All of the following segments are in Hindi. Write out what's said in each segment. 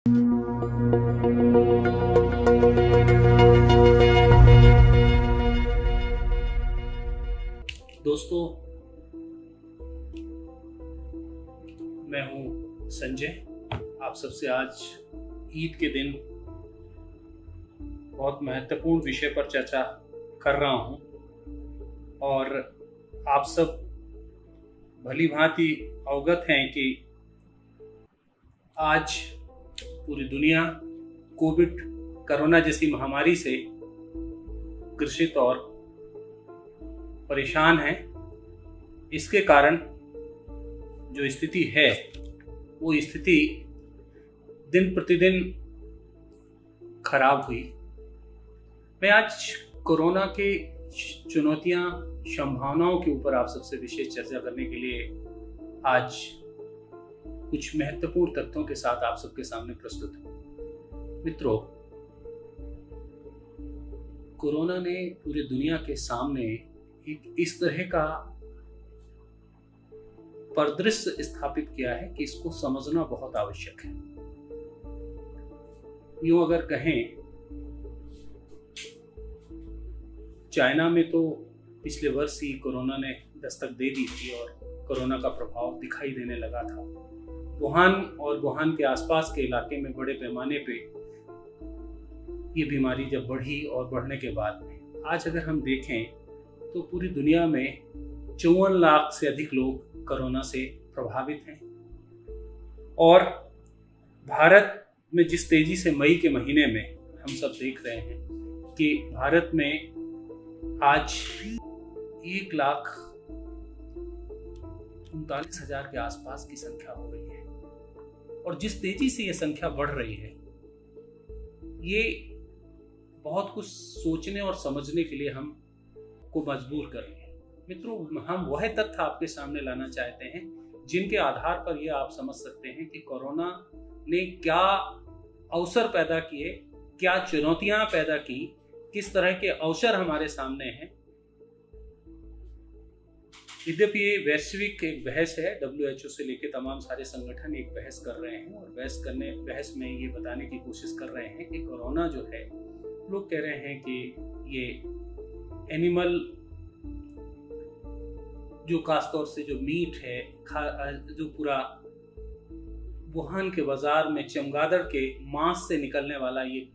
दोस्तों, मैं हूं संजय। आप सबसे आज ईद के दिन बहुत महत्वपूर्ण विषय पर चर्चा कर रहा हूं और आप सब भली भांति अवगत हैं कि आज पूरी दुनिया कोरोना जैसी महामारी से ग्रसित और परेशान है। इसके कारण जो स्थिति है वो स्थिति दिन प्रतिदिन खराब हुई। मैं आज कोरोना के चुनौतियां, संभावनाओं के ऊपर आप सबसे विशेष चर्चा करने के लिए आज कुछ महत्वपूर्ण तथ्यों के साथ आप सबके सामने प्रस्तुत हूं। मित्रों, कोरोना ने पूरी दुनिया के सामने एक इस तरह का परिदृश्य स्थापित किया है कि इसको समझना बहुत आवश्यक है। यूं अगर कहें, चाइना में तो पिछले वर्ष ही कोरोना ने दस्तक दे दी थी और कोरोना का प्रभाव दिखाई देने लगा था। वुहान के आसपास के इलाके में बड़े पैमाने पे ये बीमारी जब बढ़ी और बढ़ने के बाद में आज अगर हम देखें तो पूरी दुनिया में 54 लाख से अधिक लोग कोरोना से प्रभावित हैं और भारत में जिस तेजी से मई के महीने में हम सब देख रहे हैं कि भारत में आज 1,39,000 के आसपास की संख्या हो गई है और जिस तेजी से ये संख्या बढ़ रही है, ये बहुत कुछ सोचने और समझने के लिए हम को मजबूर कर रही है। मित्रों, हम वह तथ्य आपके सामने लाना चाहते हैं जिनके आधार पर यह आप समझ सकते हैं कि कोरोना ने क्या अवसर पैदा किए, क्या चुनौतियां पैदा की, किस तरह के अवसर हमारे सामने हैं। यद्यपि ये वैश्विक एक बहस है, WHO से लेकर तमाम सारे संगठन एक बहस कर रहे हैं और बहस में ये बताने की कोशिश कर रहे हैं कि कोरोना जो है, लोग कह रहे हैं कि ये एनिमल जो खासतौर से जो मीट है, जो पूरा वुहान के बाजार में चमगादड़ के मांस से निकलने वाला ये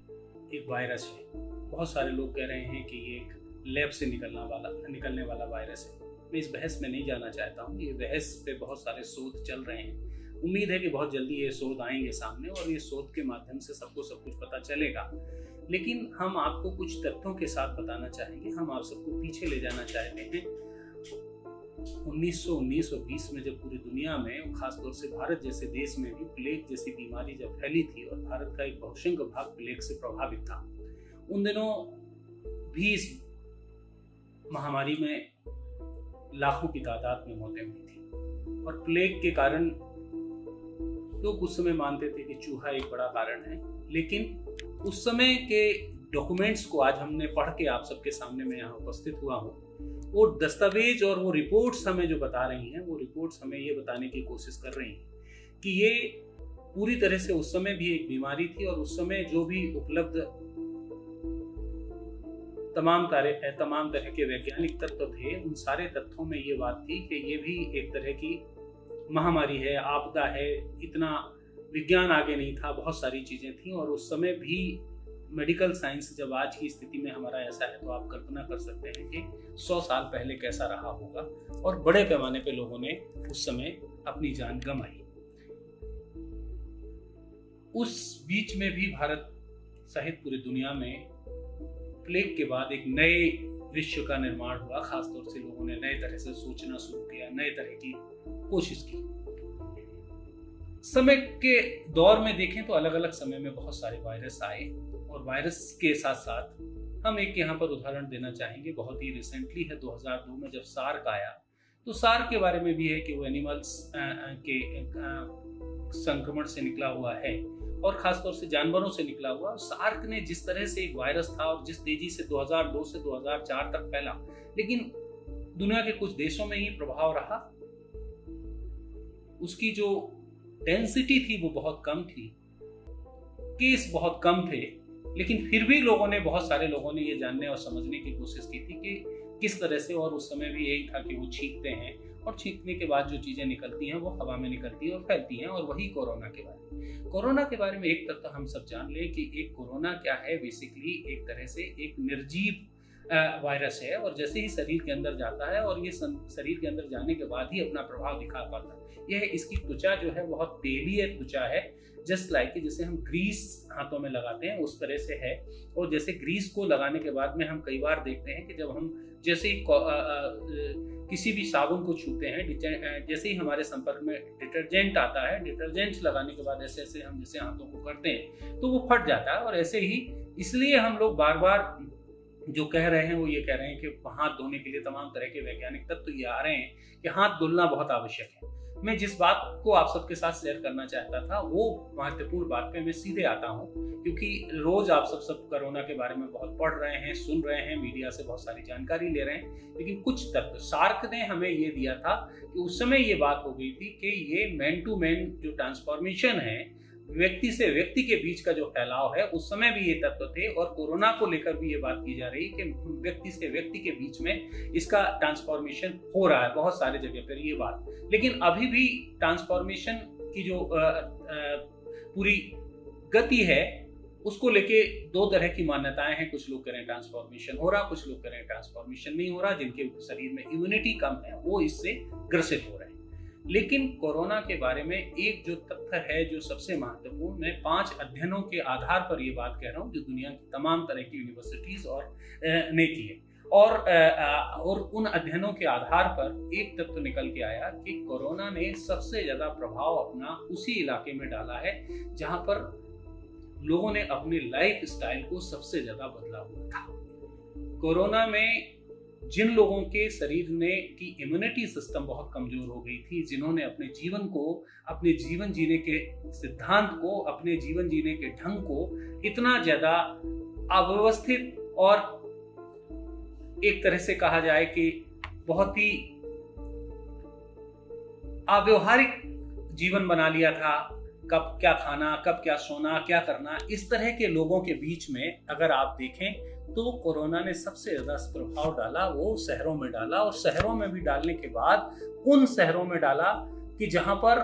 एक वायरस है। बहुत सारे लोग कह रहे हैं कि ये एक लैब से निकलने वाला वायरस है। मैं इस बहस में नहीं जाना चाहता हूँ। ये बहस पे बहुत सारे शोध चल रहे हैं। उम्मीद है कि बहुत जल्दी ये शोध आएंगे सामने और ये शोध के माध्यम से सबको सब कुछ पता चलेगा। लेकिन हम आपको कुछ तथ्यों के साथ बताना चाहेंगे। हम आप सबको पीछे ले जाना चाहते हैं 1919 और 20 में, जब पूरी दुनिया में, खासतौर से भारत जैसे देश में भी प्लेग जैसी बीमारी जब फैली थी और भारत का एक बहुसंख्यक भाग प्लेग से प्रभावित था। उन दिनों भी इस महामारी में लाखों की तादाद में मौतें हुई थी और प्लेग के कारण लोग उस समय मानते थे कि चूहा एक बड़ा कारण है। लेकिन उस समय के डॉक्यूमेंट्स को आज हमने पढ़ के आप सबके सामने मैं यहाँ उपस्थित हुआ हूँ। वो दस्तावेज और वो रिपोर्ट्स हमें जो बता रही हैं, वो रिपोर्ट्स हमें ये बताने की कोशिश कर रही हैं कि ये पूरी तरह से उस समय भी एक बीमारी थी और उस समय जो भी उपलब्ध तमाम तरह के वैज्ञानिक तत्व थे, उन सारे तथ्यों में ये बात थी कि ये भी एक तरह की महामारी है, आपदा है। इतना विज्ञान आगे नहीं था, बहुत सारी चीजें थी और उस समय भी मेडिकल साइंस जब आज की स्थिति में हमारा ऐसा है तो आप कल्पना कर सकते हैं कि 100 साल पहले कैसा रहा होगा और बड़े पैमाने पे लोगों ने उस समय अपनी जान गंवाई। उस बीच में भी भारत सहित पूरी दुनिया में प्लेग के बाद एक नए विश्व का निर्माण हुआ। खासतौर से लोगों ने नए तरह से सोचना शुरू किया, नए तरह की कोशिश की। समय के दौर में देखें तो अलग अलग समय में बहुत सारे वायरस आए और वायरस के साथ साथ हम एक यहाँ पर उदाहरण देना चाहेंगे। बहुत ही रिसेंटली है, 2002 में जब सार्क आया तो सार्क के बारे में भी है कि वो एनिमल्स के संक्रमण से निकला हुआ है और खासतौर से जानवरों से निकला हुआ। सार्क ने जिस तरह से एक वायरस था और जिस तेजी से 2002 से 2004 तक फैला, लेकिन दुनिया के कुछ देशों में ही प्रभाव रहा। उसकी जो डेंसिटी थी वो बहुत कम थी केस बहुत कम थे, लेकिन फिर भी बहुत सारे लोगों ने ये जानने और समझने की कोशिश की थी कि किस तरह से, और उस समय भी यही था कि वो छींकते हैं और छींकने के बाद जो चीज़ें निकलती हैं वो हवा में निकलती हैं और फैलती हैं। और वही कोरोना के बारे में एक तक तो हम सब जान लें कि एक कोरोना क्या है। बेसिकली एक तरह से एक निर्जीव वायरस है, और जैसे ही शरीर के अंदर जाता है और ये शरीर के अंदर जाने के बाद ही अपना प्रभाव दिखा पाता है। यह इसकी त्वचा जो है बहुत तेलीय त्वचा है, जस्ट लाइक जैसे हम ग्रीस हाथों में लगाते हैं उस तरह से है। और जैसे ग्रीस को लगाने के बाद में हम कई बार देखते हैं कि जब हम जैसे ही किसी भी साबुन को छूते हैं, जैसे ही हमारे संपर्क में डिटर्जेंट आता है, डिटर्जेंट लगाने के बाद ऐसे ऐसे हम जैसे हाथों को करते हैं तो वो फट जाता है। और ऐसे ही इसलिए हम लोग बार बार जो कह रहे हैं वो ये कह रहे हैं कि हाथ धोने के लिए तमाम तरह के वैज्ञानिक तत्व ये आ रहे हैं कि हाथ धुलना बहुत आवश्यक है। मैं जिस बात को आप सबके साथ शेयर करना चाहता था वो महत्वपूर्ण बात पे मैं सीधे आता हूँ, क्योंकि रोज आप सब कोरोना के बारे में बहुत पढ़ रहे हैं, सुन रहे हैं, मीडिया से बहुत सारी जानकारी ले रहे हैं, लेकिन कुछ तत्व सार्क ने हमें ये दिया था कि उस समय ये बात हो गई थी कि ये मैन टू मैन जो ट्रांसफॉर्मेशन है, व्यक्ति से व्यक्ति के बीच का जो फैलाव है, उस समय भी ये तत्व थे। और कोरोना को लेकर भी ये बात की जा रही कि व्यक्ति से व्यक्ति के बीच में इसका ट्रांसफॉर्मेशन हो रहा है बहुत सारे जगह पर ये बात। लेकिन अभी भी ट्रांसफॉर्मेशन की जो पूरी गति है उसको लेके दो तरह की मान्यताएं हैं। कुछ लोग कह रहे हैं ट्रांसफॉर्मेशन हो रहा, कुछ लोग कह रहे हैं ट्रांसफॉर्मेशन नहीं हो रहा। जिनके शरीर में इम्यूनिटी कम है वो इससे ग्रसित हो रहे हैं। लेकिन कोरोना के बारे में एक जो तथ्य है जो सबसे महत्वपूर्ण, मैं 5 अध्ययनों के आधार पर ये बात कह रहा हूँ जो दुनिया की तमाम तरह की यूनिवर्सिटीज और ने की है, और उन अध्ययनों के आधार पर एक तत्व निकल के आया कि कोरोना ने सबसे ज्यादा प्रभाव अपना उसी इलाके में डाला है जहां पर लोगों ने अपने लाइफ स्टाइल को सबसे ज्यादा बदला हुआ था। कोरोना में जिन लोगों के शरीर की इम्यूनिटी सिस्टम बहुत कमजोर हो गई थी, जिन्होंने अपने जीवन को, अपने जीवन जीने के सिद्धांत को, अपने जीवन जीने के ढंग को इतना ज्यादा अव्यवस्थित और एक तरह से कहा जाए कि बहुत ही अव्यवहारिक जीवन बना लिया था, कब क्या खाना, कब क्या सोना, क्या करना, इस तरह के लोगों के बीच में अगर आप देखें तो कोरोना ने सबसे ज्यादा प्रभाव डाला वो शहरों में डाला। और शहरों में भी डालने के बाद उन शहरों में डाला कि जहां पर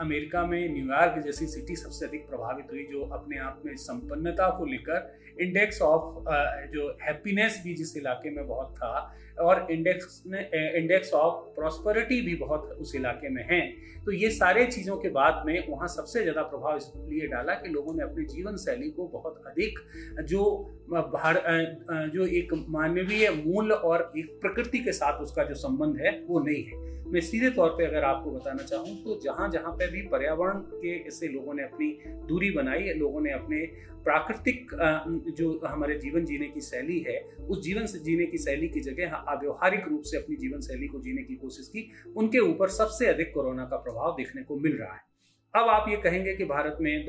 अमेरिका में न्यूयॉर्क जैसी सिटी सबसे अधिक प्रभावित हुई, जो अपने आप में संपन्नता को लेकर इंडेक्स ऑफ जो हैप्पीनेस भी जिस इलाके में बहुत था, और इंडेक्स ऑफ प्रॉस्पेरिटी भी बहुत उस इलाके में है। तो ये सारे चीज़ों के बाद में वहाँ सबसे ज़्यादा प्रभाव इसलिए डाला कि लोगों ने अपनी जीवन शैली को बहुत अधिक जो एक मानवीय मूल्य और एक प्रकृति के साथ उसका जो संबंध है वो नहीं है। मैं सीधे तौर पे अगर आपको बताना चाहूँ तो जहाँ जहाँ पे भी पर्यावरण के ऐसे लोगों ने अपनी दूरी बनाई, लोगों ने अपने प्राकृतिक जो हमारे जीवन जीने की शैली है उस जीवन से जीने की शैली की जगह अव्यवहारिक रूप से अपनी जीवन शैली को जीने की कोशिश की, उनके ऊपर सबसे अधिक कोरोना का प्रभाव देखने को मिल रहा है। अब आप ये कहेंगे कि भारत में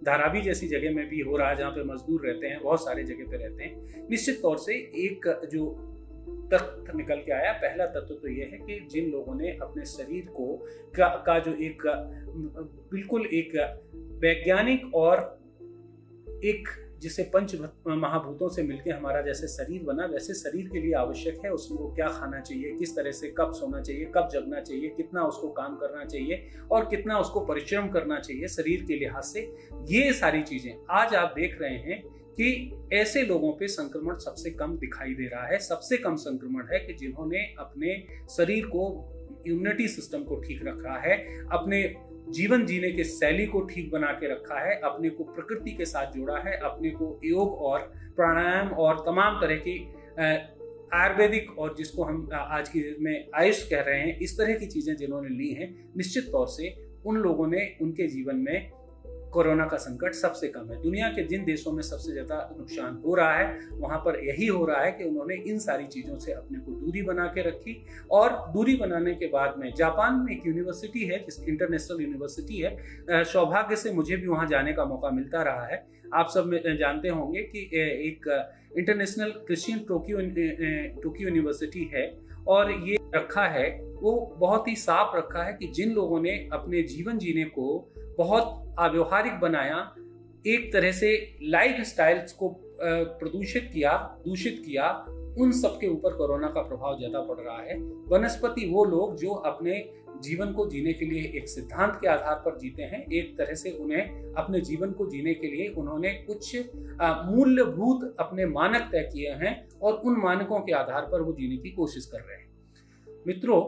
धारावी जैसी जगह में भी हो रहा है जहाँ पे मजदूर रहते हैं, बहुत सारे जगह पे रहते हैं। निश्चित तौर से एक जो तथ्य निकल के आया, पहला तत्व तो ये है कि जिन लोगों ने अपने शरीर को का जो एक बिल्कुल एक वैज्ञानिक और एक जिसे पंच महाभूतों से मिलकर हमारा जैसे शरीर बना, वैसे शरीर के लिए आवश्यक है उसको क्या खाना चाहिए, किस तरह से कब सोना चाहिए, कब जगना चाहिए, कितना उसको काम करना चाहिए और कितना उसको परिश्रम करना चाहिए शरीर के लिहाज से, ये सारी चीजें आज आप देख रहे हैं कि ऐसे लोगों पे संक्रमण सबसे कम दिखाई दे रहा है। सबसे कम संक्रमण है कि जिन्होंने अपने शरीर को, इम्यूनिटी सिस्टम को ठीक रखा है, अपने जीवन जीने के शैली को ठीक बना के रखा है, अपने को प्रकृति के साथ जोड़ा है, अपने को योग और प्राणायाम और तमाम तरह की आयुर्वेदिक और जिसको हम आज की डेट में आयुष कह रहे हैं, इस तरह की चीजें जिन्होंने ली हैं, निश्चित तौर से उन लोगों ने, उनके जीवन में कोरोना का संकट सबसे कम है। दुनिया के जिन देशों में सबसे ज्यादा नुकसान हो रहा है वहां पर यही हो रहा है कि उन्होंने इन सारी चीजों से अपने को दूरी बना के रखी। और दूरी बनाने के बाद में जापान में एक यूनिवर्सिटी है, इंटरनेशनल यूनिवर्सिटी है, सौभाग्य से मुझे भी वहां जाने का मौका मिलता रहा है। आप सब जानते होंगे कि एक इंटरनेशनल क्रिश्चियन टोक्यो यूनिवर्सिटी है और ये रखा है, वो बहुत ही साफ रखा है कि जिन लोगों ने अपने जीवन जीने को बहुत अव्यवहारिक बनाया, एक तरह से लाइफ स्टाइल्स को दूषित किया, उन सब के ऊपर कोरोना का प्रभाव ज्यादा पड़ रहा है। वनस्पति वो लोग जो अपने जीवन को जीने के लिए एक सिद्धांत के आधार पर जीते हैं, एक तरह से उन्हें अपने जीवन को जीने के लिए उन्होंने कुछ मूल्यभूत अपने मानक तय किए हैं और उन मानकों के आधार पर वो जीने की कोशिश कर रहे हैं। मित्रों,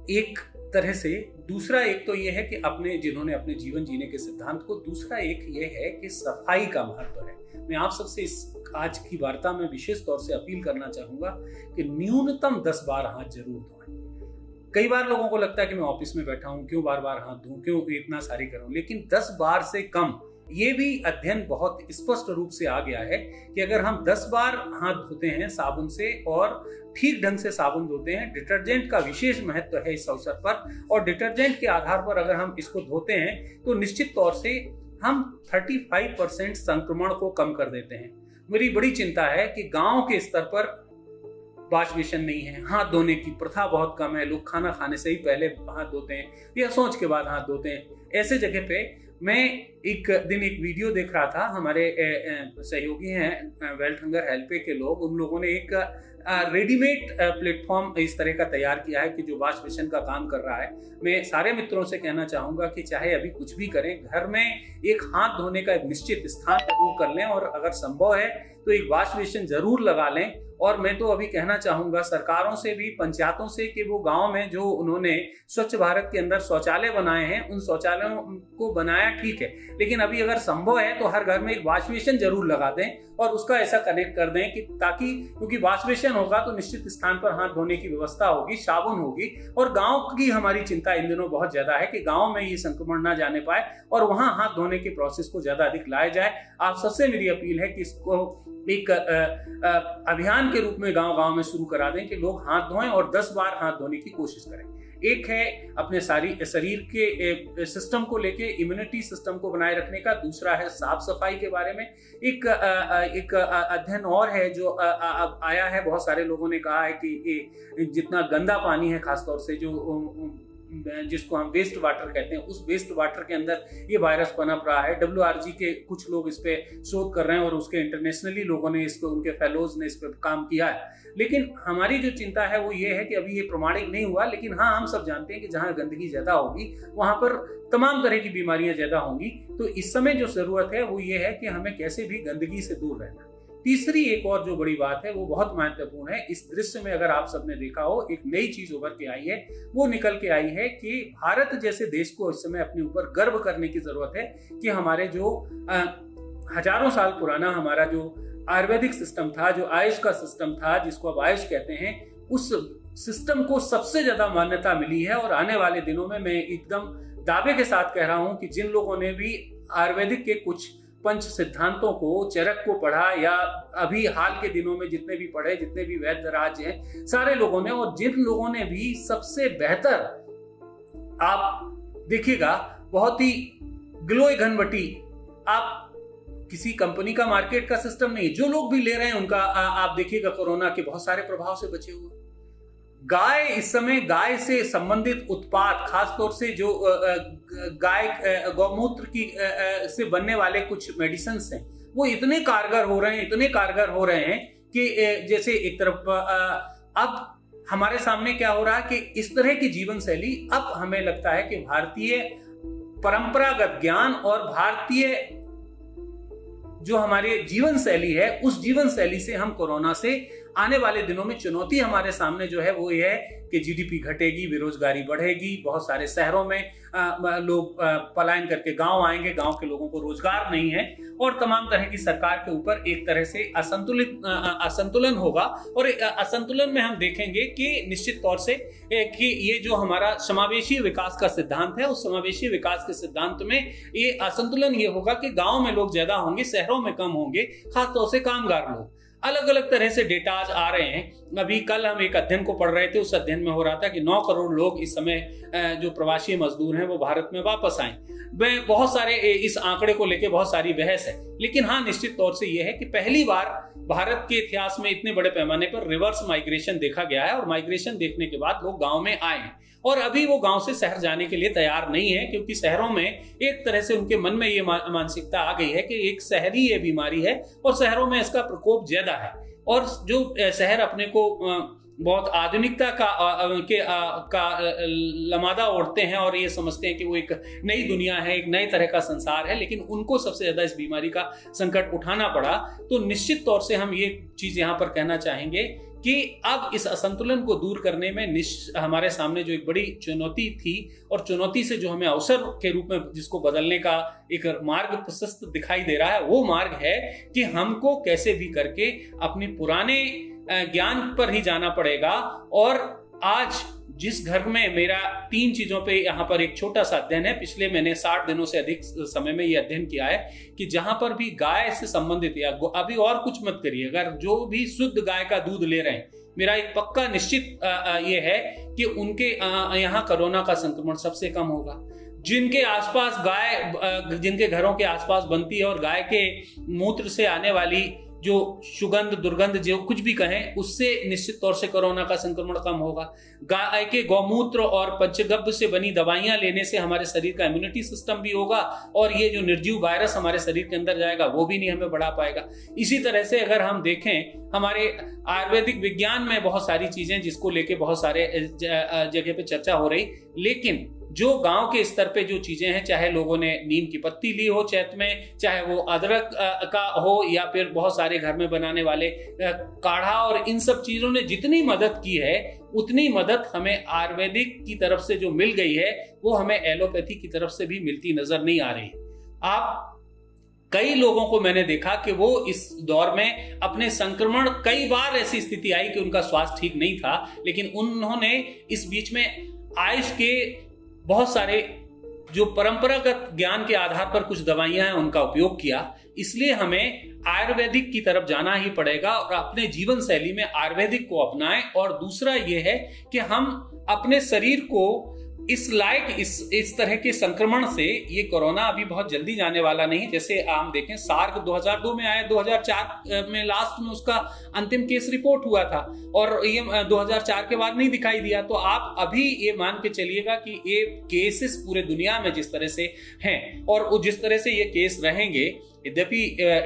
एक तरह से दूसरा एक तो ये है कि जिन्होंने अपने जीवन जीने के सिद्धांत को, दूसरा एक ये है कि सफाई का महत्व है। मैं आप सबसे इस आज की वार्ता में विशेष तौर से अपील करना चाहूंगा कि न्यूनतम 10 बार हाथ जरूर धोएं। कई बार लोगों को लगता है कि मैं ऑफिस में बैठा हूं, क्यों बार बार हाथ धोऊं, क्यों इतना सारी करूं, लेकिन 10 बार से कम, ये भी अध्ययन बहुत स्पष्ट रूप से आ गया है कि अगर हम 10 बार हाथ धोते हैं साबुन से और ठीक ढंग से साबुन धोते हैं, डिटर्जेंट का विशेष महत्व है इस अवसर पर, और डिटर्जेंट के आधार पर अगर हम इसको धोते हैं तो निश्चित तौर से हम 35% संक्रमण को कम कर देते हैं। मेरी बड़ी चिंता है कि गांव के स्तर पर वॉश बेसिन नहीं है, हाथ धोने की प्रथा बहुत कम है, लोग खाना खाने से ही पहले हाथ धोते हैं या सोच के बाद हाथ धोते हैं। ऐसे जगह पे मैं एक दिन एक वीडियो देख रहा था, हमारे सहयोगी हैं वेल्थ हंगर हेल्पे के लोग, उन लोगों ने एक रेडीमेड प्लेटफॉर्म इस तरह का तैयार किया है कि जो वॉश बेसिन का काम कर रहा है। मैं सारे मित्रों से कहना चाहूंगा कि चाहे अभी कुछ भी करें, घर में एक हाथ धोने का एक निश्चित स्थान जरूर कर लें और अगर संभव है तो एक वॉश बेसिन जरूर लगा लें। और मैं तो अभी कहना चाहूंगा सरकारों से भी, पंचायतों से, कि वो गांव में जो उन्होंने स्वच्छ भारत के अंदर शौचालय बनाए हैं, उन शौचालयों को बनाया ठीक है, लेकिन अभी अगर संभव है तो हर घर में एक वॉश बेसिन जरूर लगा दें और उसका ऐसा कनेक्ट कर दें कि ताकि, क्योंकि वॉश बेसिन होगा तो निश्चित स्थान पर हाथ धोने की व्यवस्था होगी, साबुन होगी। और गांव की हमारी चिंता इन दिनों बहुत ज्यादा है कि गांव में ये संक्रमण ना जाने पाए और वहां हाथ धोने के प्रोसेस को ज्यादा अधिक लाया जाए। आप सबसे मेरी अपील है कि इसको एक अभियान के रूप में गांव-गांव में शुरू करा दें कि लोग हाथ धोएं और 10 बार हाथ धोने की कोशिश करें। एक है अपने शरीर के सिस्टम को लेके, इम्यूनिटी सिस्टम को बनाए रखने का, दूसरा है साफ सफाई के बारे में। एक अध्ययन और है जो अब आया है, बहुत सारे लोगों ने कहा है कि जितना गंदा पानी है, खासतौर से जिसको हम वेस्ट वाटर कहते हैं, उस वेस्ट वाटर के अंदर ये वायरस पनप रहा है। WRG के कुछ लोग इस पे शोध कर रहे हैं और उसके इंटरनेशनली लोगों ने इसको, उनके फेलोज ने इस पे काम किया है। लेकिन हमारी जो चिंता है वो ये है कि अभी ये प्रमाणित नहीं हुआ, लेकिन हाँ, हम सब जानते हैं कि जहाँ गंदगी ज्यादा होगी वहां पर तमाम तरह की बीमारियां ज्यादा होंगी। तो इस समय जो जरूरत है वो ये है कि हमें कैसे भी गंदगी से दूर रहना। तीसरी एक और जो बड़ी बात है वो बहुत महत्वपूर्ण है। इस दृश्य में अगर आप सबने देखा हो, एक नई चीज उभर के आई है, वो निकल के आई है कि भारत जैसे देश को इस समय अपने ऊपर गर्व करने की जरूरत है कि हमारे जो हजारों साल पुराना हमारा जो आयुर्वेदिक सिस्टम था, जो आयुष का सिस्टम था, जिसको अब आयुष कहते हैं, उस सिस्टम को सबसे ज्यादा मान्यता मिली है। और आने वाले दिनों में मैं एकदम दावे के साथ कह रहा हूं कि जिन लोगों ने भी आयुर्वेदिक के कुछ पंच सिद्धांतों को, चरक को पढ़ा, या अभी हाल के दिनों में जितने भी पढ़े, जितने भी वैद्य राज हैं, सारे लोगों ने, और जिन लोगों ने भी सबसे बेहतर, आप देखिएगा बहुत ही ग्लोय घनवटी, आप किसी कंपनी का मार्केट का सिस्टम नहीं, जो लोग भी ले रहे हैं उनका आप देखिएगा कोरोना के बहुत सारे प्रभाव से बचे हुए। गाय, इस समय गाय से संबंधित उत्पाद, खासतौर से जो गाय गौमूत्र की से बनने वाले कुछ मेडिसिन हैं, वो इतने कारगर हो रहे हैं कि जैसे एक तरफ अब हमारे सामने क्या हो रहा है कि इस तरह की जीवन शैली, अब हमें लगता है कि भारतीय परंपरागत ज्ञान और भारतीय जो हमारी जीवन शैली है, उस जीवन शैली से हम कोरोना से आने वाले दिनों में चुनौती हमारे सामने जो है वो ये है कि जीडीपी घटेगी, बेरोजगारी बढ़ेगी, बहुत सारे शहरों में लोग पलायन करके गांव आएंगे, गांव के लोगों को रोजगार नहीं है, और तमाम तरह की सरकार के ऊपर एक तरह से असंतुलन होगा। और असंतुलन में हम देखेंगे कि निश्चित तौर से कि ये जो हमारा समावेशी विकास का सिद्धांत है, उस समावेशी विकास के सिद्धांत में ये असंतुलन ये होगा कि गांव में लोग ज्यादा होंगे, शहरों में कम होंगे, खासतौर से कामगार लोग। अलग अलग तरह से डेटाज आ रहे हैं। अभी कल हम एक अध्ययन को पढ़ रहे थे, उस अध्ययन में हो रहा था कि 9 करोड़ लोग इस समय जो प्रवासी मजदूर हैं वो भारत में वापस आए। में बहुत सारे इस आंकड़े को लेकर बहुत सारी बहस है, लेकिन हाँ निश्चित तौर से यह है कि पहली बार भारत के इतिहास में इतने बड़े पैमाने पर रिवर्स माइग्रेशन देखा गया है और माइग्रेशन देखने के बाद लोग गांव में आए हैं और अभी वो गांव से शहर जाने के लिए तैयार नहीं है, क्योंकि शहरों में एक तरह से उनके मन में ये मानसिकता आ गई है कि एक शहरी ये बीमारी है और शहरों में इसका प्रकोप ज्यादा है। और जो शहर अपने को बहुत आधुनिकता का लमादा ओढ़ते हैं और ये समझते हैं कि वो एक नई दुनिया है, एक नए तरह का संसार है, लेकिन उनको सबसे ज्यादा इस बीमारी का संकट उठाना पड़ा। तो निश्चित तौर से हम ये चीज यहाँ पर कहना चाहेंगे कि अब इस असंतुलन को दूर करने में हमारे सामने जो एक बड़ी चुनौती थी और चुनौती से जो हमें अवसर के रूप में जिसको बदलने का एक मार्ग प्रशस्त दिखाई दे रहा है, वो मार्ग है कि हमको कैसे भी करके अपने पुराने ज्ञान पर ही जाना पड़ेगा। और आज जिस घर में मेरा 3 चीजों पे यहाँ पर एक छोटा सा अध्ययन है, पिछले मैंने 60 दिनों से अधिक समय में ये अध्ययन किया है कि जहां पर भी गाय से संबंधित या अभी और कुछ मत करिए, अगर जो भी शुद्ध गाय का दूध ले रहे हैं, मेरा एक पक्का निश्चित ये है कि उनके यहाँ कोरोना का संक्रमण सबसे कम होगा। जिनके आसपास गाय, जिनके घरों के आसपास बनती है और गाय के मूत्र से आने वाली जो सुगंध दुर्गंध जो कुछ भी कहें, उससे निश्चित तौर से कोरोना का संक्रमण कम होगा। गाय के गौमूत्र और पंचगव्य से बनी दवाइयां लेने से हमारे शरीर का इम्यूनिटी सिस्टम भी होगा और ये जो निर्जीव वायरस हमारे शरीर के अंदर जाएगा वो भी नहीं हमें बढ़ा पाएगा। इसी तरह से अगर हम देखें, हमारे आयुर्वेदिक विज्ञान में बहुत सारी चीजें जिसको लेके बहुत सारे जगह पे चर्चा हो रही, लेकिन जो गांव के स्तर पे जो चीजें हैं, चाहे लोगों ने नीम की पत्ती ली हो चैत में, चाहे वो अदरक का हो या फिर बहुत सारे घर में बनाने वाले काढ़ा, और इन सब चीजों ने जितनी मदद की है उतनी मदद हमें आयुर्वेदिक की तरफ से जो मिल गई है वो हमें एलोपैथी की तरफ से भी मिलती नजर नहीं आ रही। आप कई लोगों को मैंने देखा कि वो इस दौर में अपने संक्रमण, कई बार ऐसी स्थिति आई कि उनका स्वास्थ्य ठीक नहीं था, लेकिन उन्होंने इस बीच में आयुष के बहुत सारे जो परंपरागत ज्ञान के आधार पर कुछ दवाइयां हैं उनका उपयोग किया। इसलिए हमें आयुर्वेदिक की तरफ जाना ही पड़ेगा और अपने जीवन शैली में आयुर्वेदिक को अपनाएं। और दूसरा यह है कि हम अपने शरीर को इस तरह के संक्रमण से, ये कोरोना अभी बहुत जल्दी जाने वाला नहीं। जैसे हम देखें, सार्क 2002 में आया, 2004 में लास्ट में उसका अंतिम केस रिपोर्ट हुआ था और ये 2004 के बाद नहीं दिखाई दिया। तो आप अभी ये मान के चलिएगा कि ये केसेस पूरे दुनिया में जिस तरह से हैं और जिस तरह से ये केस रहेंगे, यद्यपि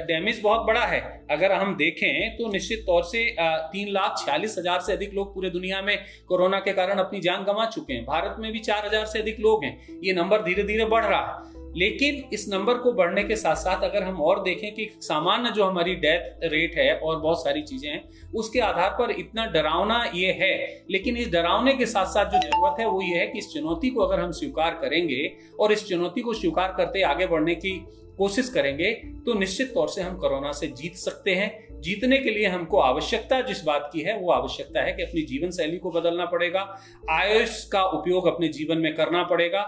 डैमेज बहुत बड़ा है, अगर हम देखें तो निश्चित तौर से 3,46,000 से अधिक लोग पूरे दुनिया में कोरोना के कारण अपनी जान गंवा चुके हैं। भारत में भी 4,000 से अधिक लोग हैं। ये नंबर धीरे धीरे बढ़ रहा है, लेकिन इस नंबर को बढ़ने के साथ साथ अगर हम और देखें कि सामान्य जो हमारी डेथ रेट है और बहुत सारी चीजें हैं, उसके आधार पर इतना डरावना ये है। लेकिन इस डरावने के साथ साथ जो जरूरत है वो ये है कि इस चुनौती को अगर हम स्वीकार करेंगे और इस चुनौती को स्वीकार करते आगे बढ़ने की कोशिश करेंगे तो निश्चित तौर से हम कोरोना से जीत सकते हैं। जीतने के लिए हमको आवश्यकता जिस बात की है वो आवश्यकता है कि अपनी जीवन शैली को बदलना पड़ेगा, आयुष का उपयोग अपने जीवन में करना पड़ेगा।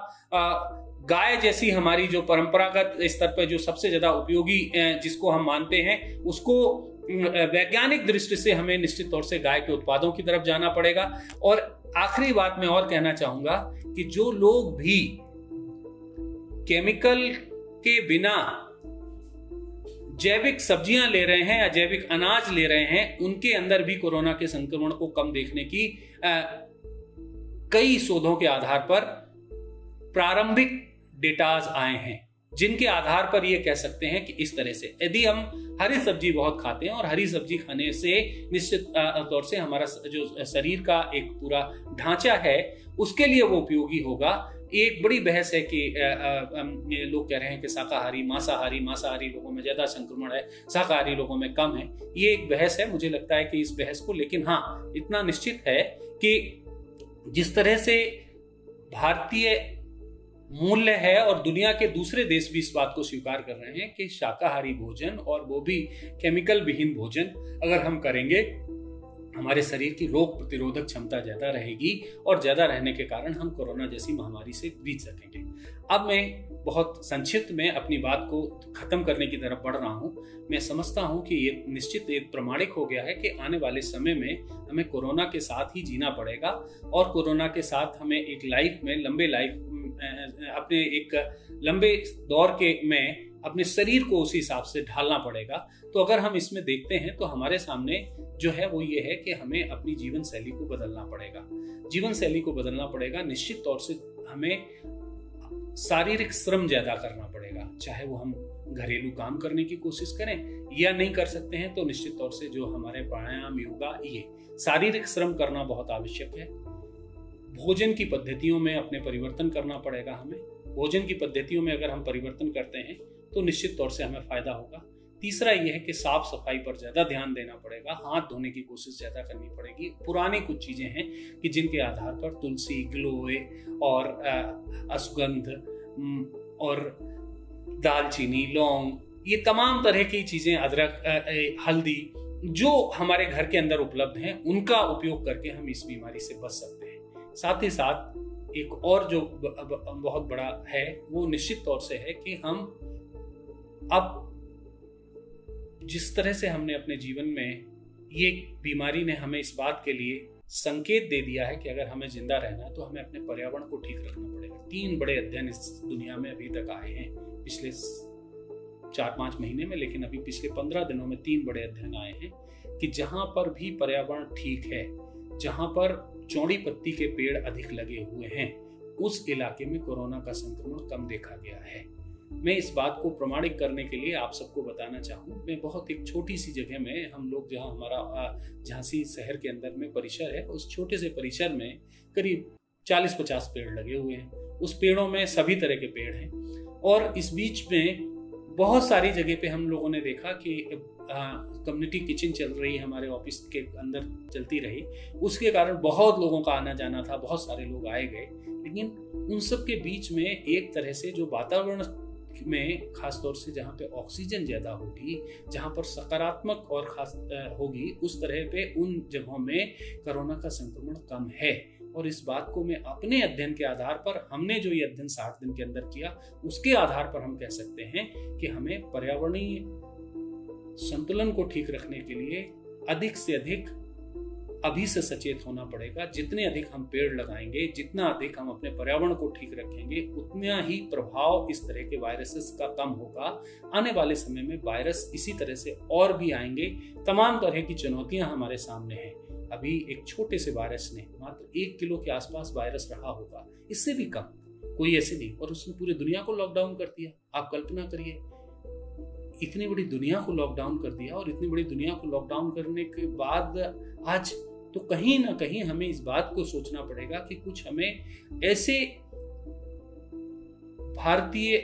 गाय जैसी हमारी जो परंपरागत स्तर पर जो सबसे ज्यादा उपयोगी जिसको हम मानते हैं, उसको वैज्ञानिक दृष्टि से हमें निश्चित तौर से गाय के उत्पादों की तरफ जाना पड़ेगा। और आखिरी बात मैं और कहना चाहूंगा कि जो लोग भी केमिकल के बिना जैविक सब्जियां ले रहे हैं या जैविक अनाज ले रहे हैं, उनके अंदर भी कोरोना के संक्रमण को कम देखने की कई शोधों के आधार पर प्रारंभिक डेटाज आए हैं, जिनके आधार पर यह कह सकते हैं कि इस तरह से यदि हम हरी सब्जी बहुत खाते हैं और हरी सब्जी खाने से निश्चित तौर से हमारा जो शरीर का एक पूरा ढांचा है उसके लिए वो उपयोगी होगा। एक बड़ी बहस है कि लोग कह रहे हैं कि मांसाहारी लोगों में ज्यादा संक्रमण है, शाकाहारी लोगों में कम है। ये एक बहस है, मुझे लगता है कि इस बहस को, लेकिन हाँ इतना निश्चित है कि जिस तरह से भारतीय मूल्य है और दुनिया के दूसरे देश भी इस बात को स्वीकार कर रहे हैं कि शाकाहारी भोजन और वो भी केमिकल विहीन भोजन अगर हम करेंगे, हमारे शरीर की रोग प्रतिरोधक क्षमता ज्यादा रहेगी और ज्यादा रहने के कारण हम कोरोना जैसी महामारी से जीत सकेंगे। अब मैं बहुत संक्षिप्त में अपनी बात को खत्म करने की तरफ बढ़ रहा हूं। मैं समझता हूं कि ये निश्चित एक प्रमाणिक हो गया है कि आने वाले समय में हमें कोरोना के साथ ही जीना पड़ेगा और कोरोना के साथ हमें एक लाइफ में, लंबे लाइफ अपने एक लंबे दौर के में अपने शरीर को उसी हिसाब से ढालना पड़ेगा। तो अगर हम इसमें देखते हैं तो हमारे सामने जो है वो ये है कि हमें अपनी जीवन शैली को बदलना पड़ेगा। जीवन शैली को बदलना पड़ेगा, निश्चित तौर से हमें शारीरिक श्रम ज्यादा करना पड़ेगा, चाहे वो हम घरेलू काम करने की कोशिश करें या नहीं कर सकते हैं तो निश्चित तौर से जो हमारे प्राणायाम, योगा, ये शारीरिक श्रम करना बहुत आवश्यक है। भोजन की पद्धतियों में अपने परिवर्तन करना पड़ेगा हमें। भोजन की पद्धतियों में अगर हम परिवर्तन करते हैं तो निश्चित तौर से हमें फायदा होगा। तीसरा यह है कि साफ सफाई पर ज्यादा ध्यान देना पड़ेगा, हाथ धोने की कोशिश ज्यादा करनी पड़ेगी। पुरानी कुछ चीजें हैं कि जिनके आधार पर तुलसी, गिलोय और अश्वगंध और दालचीनी, लौंग, ये तमाम तरह की चीजें, अदरक, हल्दी, जो हमारे घर के अंदर उपलब्ध हैं, उनका उपयोग करके हम इस बीमारी से बच सकते हैं। साथ ही साथ एक और जो बहुत बड़ा है वो निश्चित तौर से है कि हम अब जिस तरह से हमने अपने जीवन में, ये बीमारी ने हमें इस बात के लिए संकेत दे दिया है कि अगर हमें जिंदा रहना है तो हमें अपने पर्यावरण को ठीक रखना पड़ेगा। 3 बड़े अध्ययन इस दुनिया में अभी तक आए हैं पिछले 4-5 महीने में, लेकिन अभी पिछले 15 दिनों में 3 बड़े अध्ययन आए हैं कि जहां पर भी पर्यावरण ठीक है, जहां पर चौड़ी पत्ती के पेड़ अधिक लगे हुए हैं, उस इलाके में कोरोना का संक्रमण कम देखा गया है। मैं इस बात को प्रमाणित करने के लिए आप सबको बताना चाहूँ, मैं बहुत एक छोटी सी जगह में, हम लोग जहाँ हमारा झांसी शहर के अंदर में परिसर है, उस छोटे से परिसर में करीब 40-50 पेड़ लगे हुए हैं। उस पेड़ों में सभी तरह के पेड़ हैं और इस बीच में बहुत सारी जगह पे हम लोगों ने देखा कि कम्युनिटी किचन चल रही है, हमारे ऑफिस के अंदर चलती रही, उसके कारण बहुत लोगों का आना जाना था, बहुत सारे लोग आए गए। लेकिन उन सब के बीच में एक तरह से जो वातावरण में, खासतौर से जहाँ पे ऑक्सीजन ज्यादा होगी, जहाँ पर सकारात्मक और खास होगी, उस तरह पे उन जगहों में कोरोना का संक्रमण कम है। और इस बात को मैं अपने अध्ययन के आधार पर, हमने जो ये अध्ययन 60 दिन के अंदर किया, उसके आधार पर हम कह सकते हैं कि हमें पर्यावरणीय संतुलन को ठीक रखने के लिए अधिक से अधिक अभी से सचेत होना पड़ेगा। जितने अधिक हम पेड़ लगाएंगे, जितना अधिक हम अपने पर्यावरण को ठीक रखेंगे, उतना ही प्रभाव इस तरह के वायरसेस का कम होगा। आने वाले समय में वायरस इसी तरह से और भी आएंगे। तमाम तरह की चुनौतियां हमारे सामने हैं। अभी एक छोटे से वायरस ने मात्र 1 किलो के आसपास वायरस रहा होगा, इससे भी कम, कोई ऐसे नहीं, और उसने पूरी दुनिया को लॉकडाउन कर दिया। आप कल्पना करिए, इतनी बड़ी दुनिया को लॉकडाउन कर दिया, और इतनी बड़ी दुनिया को लॉकडाउन करने के बाद आज तो कहीं ना कहीं हमें इस बात को सोचना पड़ेगा कि कुछ हमें ऐसे भारतीय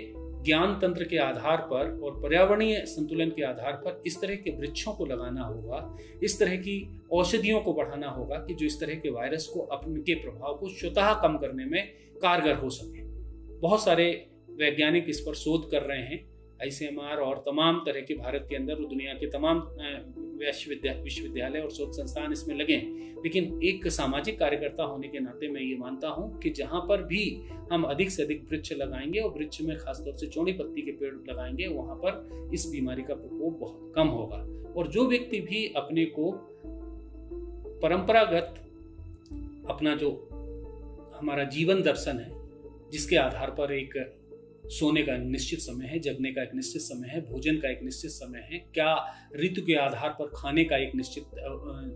ज्ञान तंत्र के आधार पर और पर्यावरणीय संतुलन के आधार पर इस तरह के वृक्षों को लगाना होगा, इस तरह की औषधियों को बढ़ाना होगा कि जो इस तरह के वायरस को, अपने के प्रभाव को स्वतः कम करने में कारगर हो सके। बहुत सारे वैज्ञानिक इस पर शोध कर रहे हैं, ICMR और तमाम तरह के भारत के अंदर और दुनिया के तमाम विश्वविद्यालय और शोध संस्थान इसमें लगे हैं। लेकिन एक सामाजिक कार्यकर्ता होने के नाते मैं ये मानता हूँ कि जहाँ पर भी हम अधिक से अधिक वृक्ष लगाएंगे और वृक्ष में खासतौर से चौड़ी पत्ती के पेड़ लगाएंगे, वहाँ पर इस बीमारी का प्रकोप बहुत कम होगा। और जो व्यक्ति भी अपने को परंपरागत, अपना जो हमारा जीवन दर्शन है, जिसके आधार पर एक सोने का निश्चित समय है, जगने का एक निश्चित समय है, भोजन का एक निश्चित समय है, क्या ऋतु के आधार पर खाने का एक निश्चित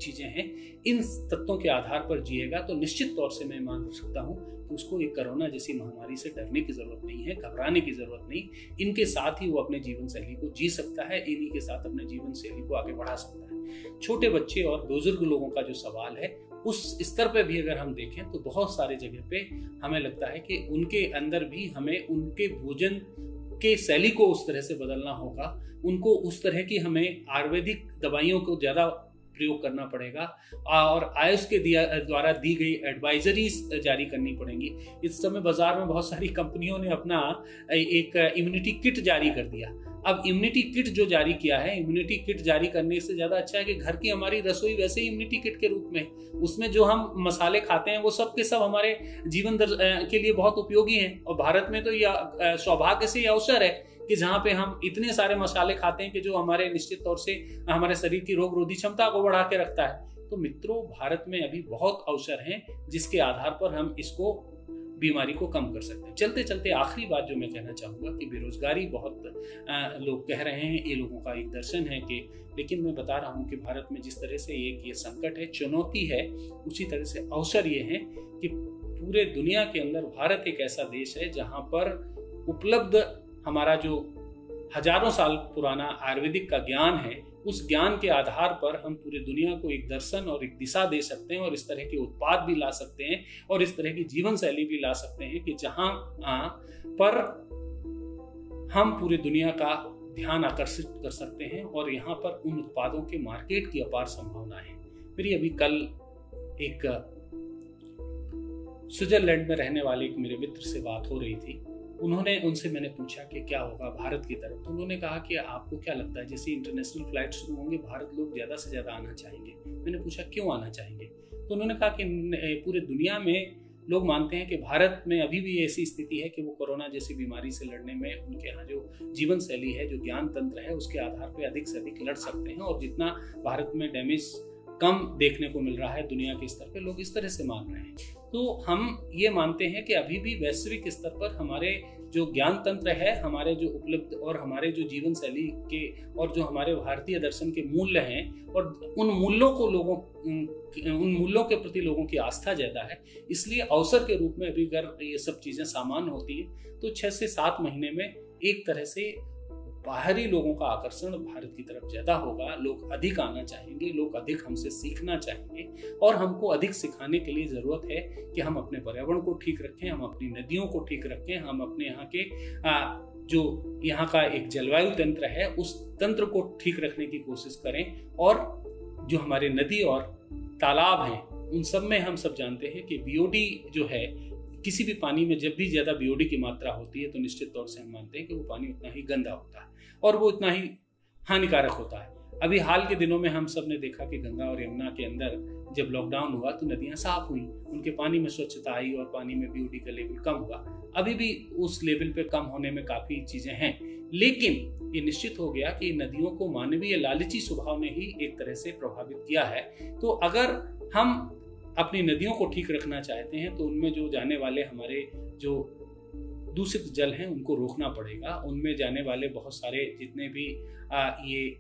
चीजें हैं, इन तत्वों के आधार पर जिएगा तो निश्चित तौर से मैं मान सकता हूँ कि उसको एक कोरोना जैसी महामारी से डरने की जरूरत नहीं है, घबराने की जरूरत नहीं। इनके साथ ही वो अपने जीवन शैली को जी सकता है, इन्हीं के साथ अपने जीवन शैली को आगे बढ़ा सकता है। छोटे बच्चे और बुजुर्ग लोगों का जो सवाल है, उस स्तर पे भी अगर हम देखें तो बहुत सारे जगह पे हमें लगता है कि उनके अंदर भी हमें उनके भोजन के शैली को उस तरह से बदलना होगा, उनको उस तरह की हमें आयुर्वेदिक दवाइयों को ज़्यादा प्रयोग करना पड़ेगा और आयुष के द्वारा दी गई एडवाइजरीज जारी करनी पड़ेंगी। इस समय बाजार में बहुत सारी कंपनियों ने अपना एक इम्यूनिटी किट जारी कर दिया। अब इम्यूनिटी किट जो जारी किया है, इम्यूनिटी किट जारी करने से ज़्यादा अच्छा है कि घर की हमारी रसोई वैसे ही इम्यूनिटी किट के रूप में, उसमें जो हम मसाले खाते हैं वो सब के सब हमारे जीवन के लिए बहुत उपयोगी हैं। और भारत में तो यह सौभाग्य से यह अवसर है कि जहाँ पे हम इतने सारे मसाले खाते हैं कि जो हमारे निश्चित तौर से हमारे शरीर की रोग रोधी क्षमता को बढ़ा के रखता है। तो मित्रों, भारत में अभी बहुत अवसर हैं जिसके आधार पर हम इसको बीमारी को कम कर सकते हैं। चलते चलते आखिरी बात जो मैं कहना चाहूँगा कि बेरोजगारी बहुत लोग कह रहे हैं, ये लोगों का एक दर्शन है कि, लेकिन मैं बता रहा हूँ कि भारत में जिस तरह से एक ये संकट है, चुनौती है, उसी तरह से अवसर ये है कि पूरे दुनिया के अंदर भारत एक ऐसा देश है जहाँ पर उपलब्ध हमारा जो हजारों साल पुराना आयुर्वेदिक का ज्ञान है, उस ज्ञान के आधार पर हम पूरी दुनिया को एक दर्शन और एक दिशा दे सकते हैं और इस तरह के उत्पाद भी ला सकते हैं और इस तरह की जीवन शैली भी ला सकते हैं कि जहां पर हम पूरी दुनिया का ध्यान आकर्षित कर सकते हैं और यहाँ पर उन उत्पादों के मार्केट की अपार संभावना है। मेरी अभी कल एक स्विट्जरलैंड में रहने वाले एक मेरे मित्र से बात हो रही थी। उनसे मैंने पूछा कि क्या होगा भारत की तरफ, तो उन्होंने कहा कि आपको क्या लगता है जैसे इंटरनेशनल फ्लाइट शुरू होंगे भारत लोग ज़्यादा से ज़्यादा आना चाहेंगे। मैंने पूछा क्यों आना चाहेंगे, तो उन्होंने कहा कि पूरे दुनिया में लोग मानते हैं कि भारत में अभी भी ऐसी स्थिति है कि वो कोरोना जैसी बीमारी से लड़ने में उनके यहाँ जो जीवन शैली है, जो ज्ञान तंत्र है, उसके आधार पर अधिक से अधिक लड़ सकते हैं और जितना भारत में डैमेज कम देखने को मिल रहा है दुनिया के स्तर पे, लोग इस तरह से मान रहे हैं। तो हम ये मानते हैं कि अभी भी वैश्विक स्तर पर हमारे जो ज्ञान तंत्र है, हमारे जो उपलब्ध और हमारे जो जीवन शैली के और जो हमारे भारतीय दर्शन के मूल्य हैं और उन मूल्यों के प्रति लोगों की आस्था ज़्यादा है। इसलिए अवसर के रूप में अभी अगर ये सब चीज़ें सामान्य होती हैं तो 6 से 7 महीने में एक तरह से बाहरी लोगों का आकर्षण भारत की तरफ ज्यादा होगा। लोग अधिक आना चाहेंगे, लोग अधिक हमसे सीखना चाहेंगे और हमको अधिक सिखाने के लिए जरूरत है कि हम अपने पर्यावरण को ठीक रखें, हम अपनी नदियों को ठीक रखें, हम अपने यहाँ के जो यहाँ का एक जलवायु तंत्र है उस तंत्र को ठीक रखने की कोशिश करें और जो हमारे नदी और तालाब हैं उन सब में हम सब जानते हैं कि बीओडी जो है, किसी भी पानी में जब भी ज्यादा बीओडी की मात्रा होती है तो निश्चित तौर से हम मानते हैं कि वो पानी उतना ही गंदा होता है और वो उतना ही हानिकारक होता है। अभी हाल के दिनों में हम सब ने देखा कि गंगा और यमुना के अंदर जब लॉकडाउन हुआ तो नदियां साफ हुई, उनके पानी में स्वच्छता आई और पानी में बीओडी का लेवल कम हुआ। अभी भी उस लेवल पे कम होने में काफी चीजें हैं, लेकिन ये निश्चित हो गया कि नदियों को मानवीय लालची स्वभाव ने ही एक तरह से प्रभावित किया है। तो अगर हम अपनी नदियों को ठीक रखना चाहते हैं तो उनमें जो जाने वाले हमारे जो दूषित जल हैं उनको रोकना पड़ेगा। उनमें जाने वाले बहुत सारे जितने भी ये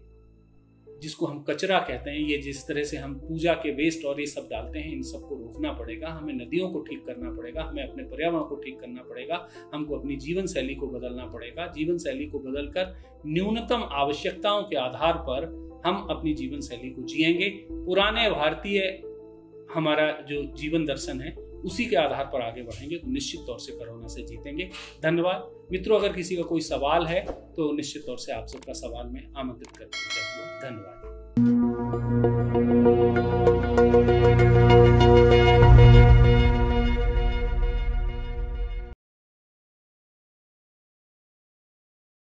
जिसको हम कचरा कहते हैं, ये जिस तरह से हम पूजा के वेस्ट और ये सब डालते हैं, इन सबको रोकना पड़ेगा। हमें नदियों को ठीक करना पड़ेगा, हमें अपने पर्यावरण को ठीक करना पड़ेगा, हमको अपनी जीवन शैली को बदलना पड़ेगा। जीवन शैली को बदलकर न्यूनतम आवश्यकताओं के आधार पर हम अपनी जीवन शैली को जिएंगे। पुराने भारतीय हमारा जो जीवन दर्शन है उसी के आधार पर आगे बढ़ेंगे तो निश्चित तौर से कोरोना से जीतेंगे। धन्यवाद मित्रों। अगर किसी का कोई सवाल है तो निश्चित तौर से आप सबका सवाल में आमंत्रित करना चाहूँगा। धन्यवाद।